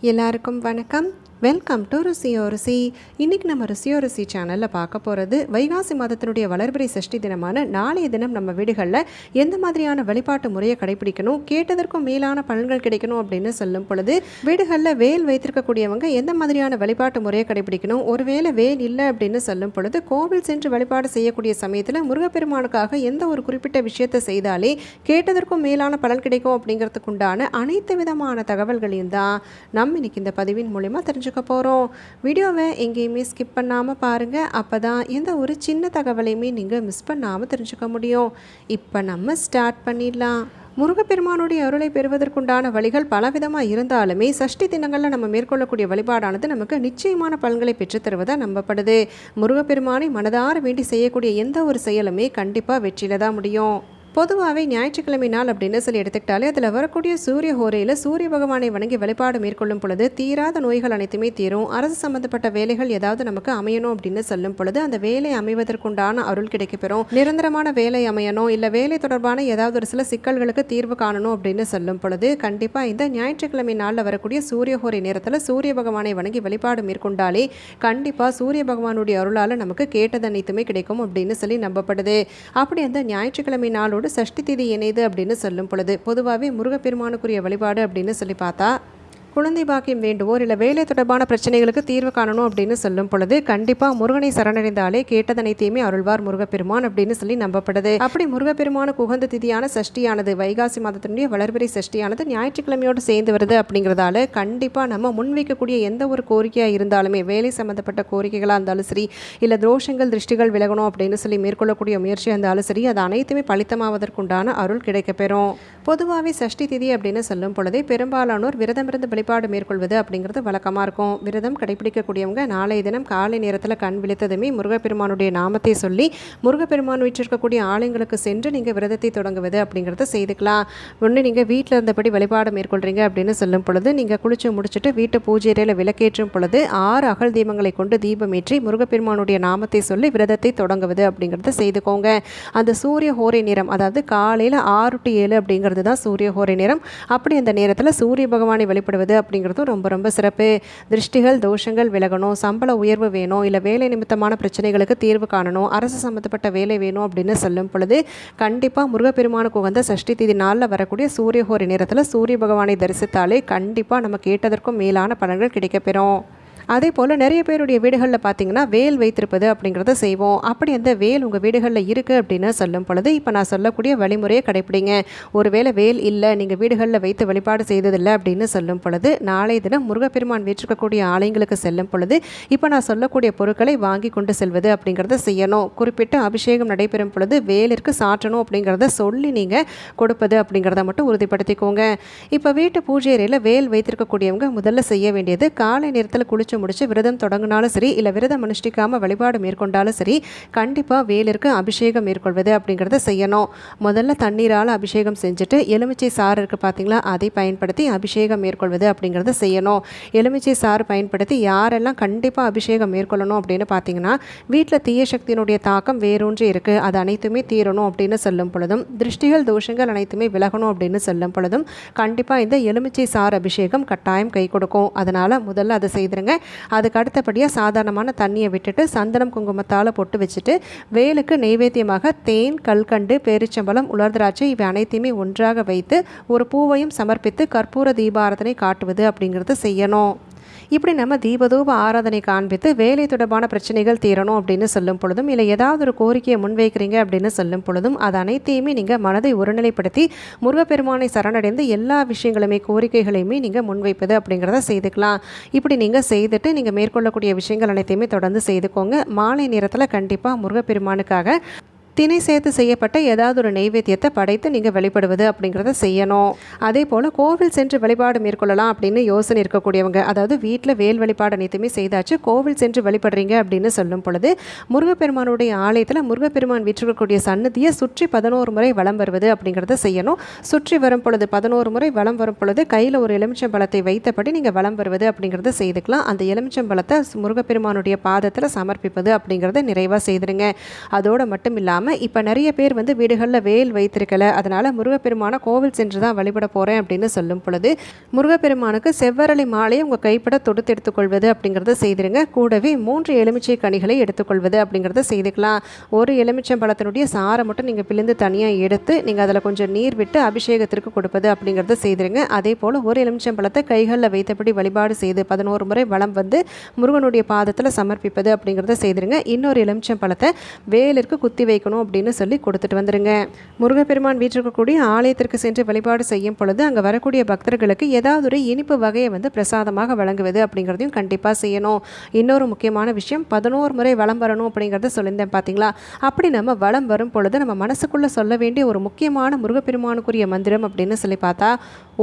எல்லாருக்கும் வணக்கம். Welcome to ருசியோ ருசி. இன்றைக்கி நம்ம ருசியோ ருசி சேனலில் பார்க்க போகிறது வைகாசி மாதத்தினுடைய வளர்பிறை சஷ்டி தினமான நாளைய தினம் நம்ம வீடுகளில் எந்த மாதிரியான வழிபாட்டு முறையை கடைபிடிக்கணும், கேட்டதற்கும் மேலான பலன்கள் கிடைக்கணும் அப்படின்னு சொல்லும் பொழுது வீடுகளில் வேல் வைத்திருக்கக்கூடியவங்க எந்த மாதிரியான வழிபாட்டு முறையை கடைபிடிக்கணும், ஒருவேளை வேல் இல்லை அப்படின்னு சொல்லும் பொழுது கோவில் சென்று வழிபாடு செய்யக்கூடிய சமயத்தில் முருகப்பெருமானுக்காக எந்த ஒரு குறிப்பிட்ட விஷயத்தை செய்தாலே கேட்டதற்கும் மேலான பலன் கிடைக்கும் அப்படிங்கிறதுக்கு உண்டான அனைத்து விதமான தகவல்களையும் தான் நம்ம இன்னைக்கு இந்த பதிவின் மூலமா தெரிஞ்சுக்க போகிறோம். வீடியோவை எங்கேயுமே ஸ்கிப் பண்ணாமல் பாருங்கள். அப்போ தான் எந்த ஒரு சின்ன தகவலையுமே நீங்கள் மிஸ் பண்ணாமல் தெரிஞ்சுக்க முடியும். இப்போ நம்ம ஸ்டார்ட் பண்ணிடலாம். முருகப்பெருமானுடைய அருளை பெறுவதற்குண்டான வழிகள் பலவிதமாக இருந்தாலுமே சஷ்டி தினங்களில் நம்ம மேற்கொள்ளக்கூடிய வழிபாடானது நமக்கு நிச்சயமான பலன்களை பெற்றுத்தருவதாக நம்பப்படுது. முருகப்பெருமானை மனதார வேண்டி செய்யக்கூடிய எந்த ஒரு செயலுமே கண்டிப்பாக வெற்றியில் தான் முடியும். பொதுவாகவே ஞாயிற்றுக்கிழமை நாள் அப்படின்னு சொல்லி எடுத்துக்கிட்டாலே அதில் வரக்கூடிய சூரிய ஹோரையில் சூரிய பகவானை வணங்கி வழிபாடு மேற்கொள்ளும் பொழுது தீராத நோய்கள் அனைத்துமே தீரும். அரசு சம்பந்தப்பட்ட வேலைகள் ஏதாவது நமக்கு அமையணும் அப்படின்னு சொல்லும் பொழுது அந்த வேலை அமைவதற்குண்டான அருள் கிடைக்கப்பெறும். நிரந்தரமான வேலை அமையணும், இல்லை வேலை தொடர்பான ஏதாவது ஒரு சில சிக்கல்களுக்கு தீர்வு காணணும் அப்படின்னு சொல்லும் பொழுது கண்டிப்பாக இந்த ஞாயிற்றுக்கிழமை நாளில் வரக்கூடிய சூரிய ஹோரை நேரத்தில் சூரிய பகவானை வணங்கி வழிபாடு மேற்கொண்டாலே கண்டிப்பாக சூரிய பகவானுடைய அருளால் நமக்கு கேட்டது அனைத்துமே கிடைக்கும் அப்படின்னு சொல்லி நம்பப்படுது. அப்படி அந்த ஞாயிற்றுக்கிழமை நாளோடு சஷ்டி திதி இணைது அப்படின்னு சொல்லும் பொழுது பொதுவாகவே முருகப்பெருமானுக்குரிய வழிபாடு அப்படின்னு சொல்லி பார்த்தா குழந்தை பாக்கியம் வேண்டுவோர் இல்லை வேலை தொடர்பான பிரச்சனைகளுக்கு தீர்வு காணணும் அப்படின்னு சொல்லும் பொழுது கண்டிப்பாக முருகனை சரணடைந்தாலே கேட்டதனைத்தையுமே அருள்வார் முருகப்பெருமான் அப்படின்னு சொல்லி நம்பப்படுது. அப்படி முருகப்பெருமானுக்கு உகந்த திதியான சஷ்டியானது வைகாசி மாதத்தினுடைய வளர்பிறை சஷ்டியானது ஞாயிற்றுக்கிழமையோடு சேர்ந்து வருது அப்படிங்கிறதால கண்டிப்பாக நம்ம முன்வைக்கக்கூடிய எந்த ஒரு கோரிக்கையாக இருந்தாலுமே வேலை சம்மந்தப்பட்ட கோரிக்கைகளாக இருந்தாலும் சரி, இல்லை தோஷங்கள் திருஷ்டிகள் விலகணும் அப்படின்னு சொல்லி மேற்கொள்ளக்கூடிய முயற்சியாக இருந்தாலும் சரி, அது அனைத்துமே பலித்தமாவதற்குண்டான அருள் கிடைக்கப்பெறும். பொதுவாகவே சஷ்டி திதி அப்படின்னு சொல்லும் பொழுதே பெரும்பாலானோர் விரதமிருந்து வழிபாடு மேற்கொள்வது அப்படிங்கிறது வழக்கமாக இருக்கும். விரதம் கடைபிடிக்கக்கூடியவங்க நாளைய தினம் காலை நேரத்தில் கண் விழித்ததுமே முருகப்பெருமானுடைய நாமத்தை சொல்லி முருகப்பெருமான் வீற்றிருக்கக்கூடிய ஆலயங்களுக்கு சென்று நீங்கள் விரதத்தை தொடங்குவது அப்படிங்கிறத செய்துக்கலாம். ஒன்று நீங்கள் வீட்டில் இருந்தபடி வழிபாடு மேற்கொள்கிறீங்க அப்படின்னு சொல்லும் பொழுது நீங்கள் குளிச்சு முடிச்சுட்டு வீட்டு பூஜை அறையில் விளக்கேற்றும் பொழுது 6 அகல் தீபங்களை கொண்டு தீபமேற்றி முருகப்பெருமானுடைய நாமத்தை சொல்லி விரதத்தை தொடங்குவது அப்படிங்கிறத செய்துக்கோங்க. அந்த சூரிய ஹோரை நேரம், அதாவது காலையில் 6 to 7 அப்படிங்கிறது தான் சூரிய ஹோரை நேரம். அப்படி அந்த நேரத்தில் சூரிய பகவானை வழிபடுவது அப்படிங்கிறதும் ரொம்ப ரொம்ப சிறப்பு. திருஷ்டிகள் தோஷங்கள் விலகணும், சம்பள உயர்வு வேணும், இல்லை வேலை நிமித்தமான பிரச்சனைகளுக்கு தீர்வு காணணும், அரசு சம்மந்தப்பட்ட வேலை வேணும் அப்படின்னு சொல்லும் பொழுது கண்டிப்பாக முருகப்பெருமானுக்கு உகந்த சஷ்டி திதி நாளில் வரக்கூடிய சூரிய ஹோரை நேரத்தில் சூரிய பகவானை தரிசித்தாலே கண்டிப்பாக நம்ம கேட்டதற்கும் மேலான பலன்கள் கிடைக்கப்பெறும். அதே போல் நிறைய பேருடைய வீடுகளில் பார்த்திங்கன்னா வேல் வைத்திருப்பது அப்படிங்கிறத செய்வோம். அப்படி அந்த வேல் உங்கள் வீடுகளில் இருக்குது அப்படின்னு சொல்லும் பொழுது இப்போ நான் சொல்லக்கூடிய வழிமுறையை கடைப்பிடிங்க. ஒருவேளை வேல் இல்லை, நீங்கள் வீடுகளில் வைத்து வழிபாடு செய்ததில்லை அப்படின்னு சொல்லும் பொழுது நாளை தினம் முருகப்பெருமான் வீற்றிருக்கக்கூடிய ஆலயங்களுக்கு செல்லும் பொழுது இப்போ நான் சொல்லக்கூடிய பொருட்களை வாங்கி கொண்டு செல்வது அப்படிங்கிறத செய்யணும். குறிப்பிட்ட அபிஷேகம் நடைபெறும் பொழுது வேலிற்கு சாற்றணும் அப்படிங்கிறத சொல்லி நீங்கள் கொடுப்பது அப்படிங்கிறத மட்டும் உறுதிப்படுத்திக்கோங்க. இப்போ வீட்டு பூஜை அறையில் வேல் வைத்திருக்கக்கூடியவங்க முதல்ல செய்ய வேண்டியது காலை நேரத்தில் குளிச்சு முடிச்சு விரதம் தொடங்கினாலும் சரி, இல்லை விரதம் அனுஷ்டிக்காமல் வழிபாடு மேற்கொண்டாலும் சரி, கண்டிப்பாக வேலிற்கு அபிஷேகம் மேற்கொள்வது அப்படிங்கிறத செய்யணும். முதல்ல தண்ணீரால் அபிஷேகம் செஞ்சுட்டு எலுமிச்சை சாறு இருக்குது பார்த்தீங்களா, அதை பயன்படுத்தி அபிஷேகம் மேற்கொள்வது அப்படிங்கிறத செய்யணும். எலுமிச்சை சாறு பயன்படுத்தி யாரெல்லாம் கண்டிப்பாக அபிஷேகம் மேற்கொள்ளணும் அப்படின்னு பார்த்தீங்கன்னா வீட்டில் தீய சக்தியினுடைய தாக்கம் வேரூன்றி இருக்குது, அது அனைத்துமே தீரணும் அப்படின்னு சொல்லும் பொழுதும், திருஷ்டிகள் தோஷங்கள் அனைத்துமே விலகணும் அப்படின்னு சொல்லும் பொழுதும் கண்டிப்பாக இந்த எலுமிச்சை சாறு அபிஷேகம் கட்டாயம் கை கொடுக்கும். அதனால் முதல்ல அதை செய்திருங்க. அதுக்கு அடுத்தபடியாக சாதாரணமான தண்ணியை விட்டுட்டு சந்தனம் குங்குமத்தால் பொட்டு வச்சுட்டு வேலுக்கு நெய்வேத்தியமாக தேன், கல்கண்டு, பேரிச்சம்பழம், உலர்திராட்சை இவை அனைத்தையுமே ஒன்றாக வைத்து ஒரு பூவையும் சமர்ப்பித்து கற்பூர தீபாராதனை காட்டுவது அப்படிங்கிறது செய்யணும். இப்படி நம்ம தீபதூப ஆராதனை காண்பித்து வேலை தொடர்பான பிரச்சனைகள் தீரணும் அப்படின்னு சொல்லும் பொழுதும், இல்லை ஏதாவது ஒரு கோரிக்கையை முன்வைக்கிறீங்க அப்படின்னு சொல்லும் பொழுதும் அது அனைத்தையுமே நீங்கள் மனதை ஒருநிலைப்படுத்தி முருகப்பெருமானை சரணடைந்து எல்லா விஷயங்களுமே கோரிக்கைகளையுமே நீங்கள் முன்வைப்பது அப்படிங்கிறத செய்துக்கலாம். இப்படி நீங்கள் செய்துட்டு நீங்கள் மேற்கொள்ளக்கூடிய விஷயங்கள் அனைத்தையுமே தொடர்ந்து செய்துக்கோங்க. மாலை நேரத்தில் கண்டிப்பாக முருகப்பெருமானுக்காக தினை சேர்த்து செய்யப்பட்ட ஏதாவது ஒரு நெய்வேத்தியத்தை படைத்து நீங்கள் வழிபடுவது அப்படிங்கிறத செய்யணும். அதே போல் கோவில் சென்று வழிபாடு மேற்கொள்ளலாம் அப்படின்னு யோசனை இருக்கக்கூடியவங்க, அதாவது வீட்டில் வேல் வழிபாடு அனைத்துமே செய்தாச்சு, கோவில் சென்று வழிபடுறீங்க அப்படின்னு சொல்லும் பொழுது முருகப்பெருமானுடைய ஆலயத்தில் முருகப்பெருமான் வீற்றிருக்கக்கூடிய சன்னதியை சுற்றி 11 முறை வலம் வருவது அப்படிங்கிறத செய்யணும். சுற்றி வரும் பொழுது 11 முறை வலம் வரும் பொழுது கையில் ஒரு எலுமிச்சம்பழத்தை வைத்தபடி நீங்கள் வலம் வருவது அப்படிங்கிறத செய்துக்கலாம். அந்த எலுமிச்சம்பழத்தை முருகப்பெருமானுடைய பாதத்தில் சமர்ப்பிப்பது அப்படிங்கிறத நிறைவாக செய்திருங்க. அதோடு மட்டும் இல்லாமல் இல்லாமல் இப்போ நிறைய பேர் வந்து வீடுகளில் வேல் வைத்திருக்கல, அதனால் முருகப்பெருமான கோவில் சென்று தான் வழிபட போகிறேன் அப்படின்னு சொல்லும் பொழுது முருகப்பெருமானுக்கு செவ்வரளி மாலையை உங்கள் கைப்பட தொடுத்து எடுத்துக்கொள்வது அப்படிங்கிறத செய்திருங்க. கூடவே 3 எலுமிச்சை கனிகளை எடுத்துக்கொள்வது அப்படிங்கிறத செய்துக்கலாம். ஒரு எலுமிச்சம்பழத்தினுடைய சாரை மட்டும் நீங்கள் பிழிந்து தனியாக எடுத்து நீங்கள் அதில் கொஞ்சம் நீர் விட்டு அபிஷேகத்திற்கு கொடுப்பது அப்படிங்கிறத செய்திருங்க. அதே போல் ஒரு எலுமிச்சம்பழத்தை கைகளில் வைத்தபடி வழிபாடு செய்து 11 முறை வலம் வந்து முருகனுடைய பாதத்தில் சமர்ப்பிப்பது அப்படிங்கிறத செய்திருங்க. இன்னொரு எலுமிச்சம்பழத்தை வேலிற்கு குத்தி வைக்கணும் அப்படின்னு சொல்லி கொடுத்துட்டு வந்துருங்க. முருகப்பெருமான் வீட்டிற்கக்கூடிய ஆலயத்திற்கு சென்று வழிபாடு செய்யும் பொழுது அங்கே வரக்கூடிய பக்தர்களுக்கு ஏதாவது ஒரு இனிப்பு வகையை வந்து பிரசாதமாக வழங்குவது அப்படிங்கிறதையும் கண்டிப்பாக செய்யணும். இன்னொரு முக்கியமான விஷயம், 11 முறை வலம் வரணும் அப்படிங்கிறத சொல்லியிருந்தேன் பார்த்தீங்களா. அப்படி நம்ம வலம் வரும் பொழுது நம்ம மனசுக்குள்ளே சொல்ல வேண்டிய ஒரு முக்கியமான முருகப்பெருமானுக்குரிய மந்திரம் அப்படின்னு சொல்லி பார்த்தா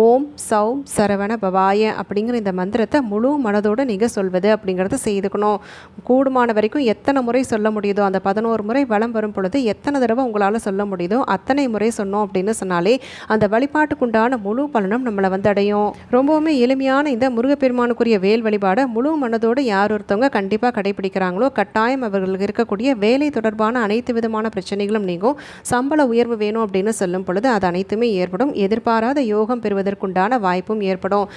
ஓம் சௌம் சரவண பவாய அப்படிங்கிற இந்த மந்திரத்தை முழு மனதோடு நீங்கள் சொல்வது அப்படிங்கிறத செய்துக்கணும். கூடுமான வரைக்கும் எத்தனை முறை சொல்ல முடியுதோ, அந்த 11 முறை வலம் வரும் பொழுது எத்தனை தடவை உங்களால் சொல்ல முடியுதோ அத்தனை முறை சொன்னோம் அப்படின்னு சொன்னாலே அந்த வழிபாட்டுக்குண்டான முழு பலனும் நம்மளை வந்து அடையும். ரொம்பவுமே எளிமையான இந்த முருகப்பெருமானுக்குரிய வேல் வழிபாடை முழு மனதோடு யார் ஒருத்தவங்க கண்டிப்பாக கடைபிடிக்கிறாங்களோ கட்டாயம் அவர்களுக்கு இருக்கக்கூடிய வேலை தொடர்பான அனைத்து விதமான பிரச்சனைகளும் நீங்கும். சம்பள உயர்வு வேணும் அப்படின்னு சொல்லும் பொழுது அது அனைத்துமே ஏற்படும். எதிர்பாராத யோகம் பெறுவதற்குண்டான வாய்ப்பும் ஏற்படும்.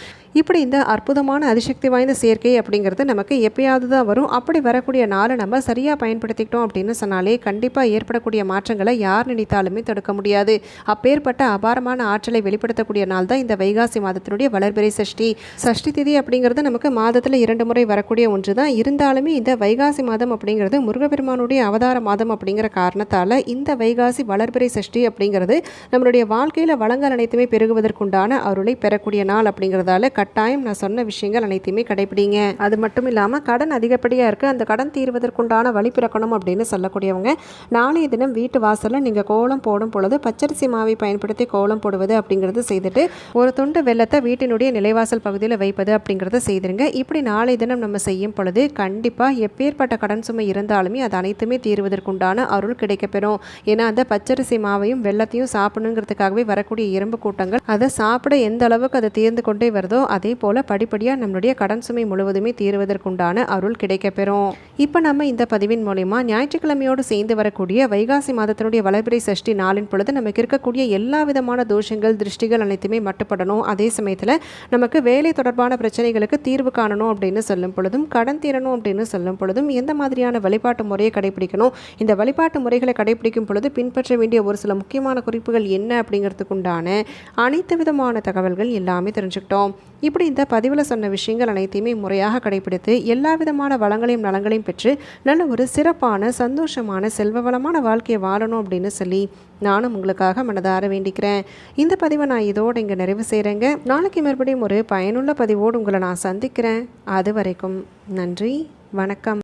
இப்படி இந்த அற்புதமான அதிசக்தி வாய்ந்த சேர்க்கை அப்படிங்கிறது நமக்கு எப்பயாவது தான் வரும். அப்படி வரக்கூடிய நாளை நம்ம சரியாக பயன்படுத்திக்கிட்டோம் அப்படின்னு சொன்னாலே கண்டிப்பாக ஏற்படக்கூடிய மாற்றங்களை யார் நினைத்தாலுமே தடுக்க முடியாது. அப்பேற்பட்ட அபாரமான ஆற்றலை வெளிப்படுத்தக்கூடிய நாள் தான் இந்த வைகாசி மாதத்தினுடைய வளர்பிறை சஷ்டி. சஷ்டி திதி அப்படிங்கிறது நமக்கு மாதத்தில் 2 முறை வரக்கூடிய ஒன்று தான். இருந்தாலுமே இந்த வைகாசி மாதம் அப்படிங்கிறது முருகப்பெருமானுடைய அவதார மாதம் அப்படிங்கிற காரணத்தால் இந்த வைகாசி வளர்பிறை சஷ்டி அப்படிங்கிறது நம்மளுடைய வாழ்க்கையில் வளங்கள் அனைத்துமே பெருகுவதற்குண்டான அருளை பெறக்கூடிய நாள் அப்படிங்கிறதால கட்டாயம் நான் சொன்ன விஷயங்கள் அனைத்தையுமே கடைபிடிங்க. அது மட்டும் இல்லாமல் கடன் அதிகப்படியாக இருக்குது, அந்த கடன் தீர்வதற்குண்டான வழி பிறக்கணும் அப்படின்னு சொல்லக்கூடியவங்க நாளைய தினம் வீட்டு வாசலில் நீங்கள் கோலம் போடும் பொழுது பச்சரிசி மாவை பயன்படுத்தி கோலம் போடுவது அப்படிங்கிறது செய்துட்டு ஒரு துண்டு வெள்ளத்தை வீட்டினுடைய நிலைவாசல் பகுதியில் வைப்பது அப்படிங்கிறத செய்திருங்க. இப்படி நாளைய தினம் நம்ம செய்யும் பொழுது கண்டிப்பாக எப்பேற்பட்ட கடன் சுமை இருந்தாலுமே அது அனைத்துமே தீர்வதற்குண்டான அருள் கிடைக்கப்பெறும். ஏன்னா அந்த பச்சரிசி மாவையும் வெள்ளத்தையும் சாப்பிடணுங்கிறதுக்காகவே வரக்கூடிய எறும்பு கூட்டங்கள் அதை சாப்பிட எந்த அளவுக்கு அதை தீர்ந்து கொண்டே வருதோ அதே போல் படிப்படியாக நம்மளுடைய கடன் சுமை முழுவதுமே தீர்வதற்குண்டான அருள் கிடைக்கப்பெறும். இப்போ நம்ம இந்த பதிவின் மூலமா ஞாயிற்றுக்கிழமையோடு சேர்ந்து வரக்கூடிய வைகாசி மாதத்தினுடைய வளர்பிறை சஷ்டி நாளின் பொழுது நமக்கு இருக்கக்கூடிய எல்லா விதமான தோஷங்கள் திருஷ்டிகள் அனைத்துமே மட்டுப்படணும். அதே சமயத்தில் நமக்கு வேலை தொடர்பான பிரச்சனைகளுக்கு தீர்வு காணணும் அப்படின்னு சொல்லும் பொழுதும் கடன் தீரணும் அப்படின்னு சொல்லும் பொழுதும் எந்த மாதிரியான வழிபாட்டு முறையை கடைபிடிக்கணும், இந்த வழிபாட்டு முறைகளை கடைபிடிக்கும் பொழுது பின்பற்ற வேண்டிய ஒரு சில முக்கியமான குறிப்புகள் என்ன அப்படிங்கிறதுக்குண்டான அனைத்து விதமான தகவல்கள் எல்லாமே தெரிஞ்சுக்கிட்டோம். இப்படி இந்த பதிவில் சொன்ன விஷயங்கள் அனைத்தையுமே முறையாக கடைபிடித்து எல்லா விதமான வளங்களையும் நலங்களையும் பெற்று நல்ல ஒரு சிறப்பான சந்தோஷமான செல்வ வளமான வாழ்க்கையை வாழணும் அப்படின்னு சொல்லி நானும் உங்களுக்காக மனதார வேண்டிக்கிறேன். இந்த பதிவை நான் இதோடு இங்கே நிறைவு செய்கிறேங்க. நாளைக்கு மறுபடியும் ஒரு பயனுள்ள பதிவோடு உங்களை நான் சந்திக்கிறேன். அது வரைக்கும் நன்றி, வணக்கம்.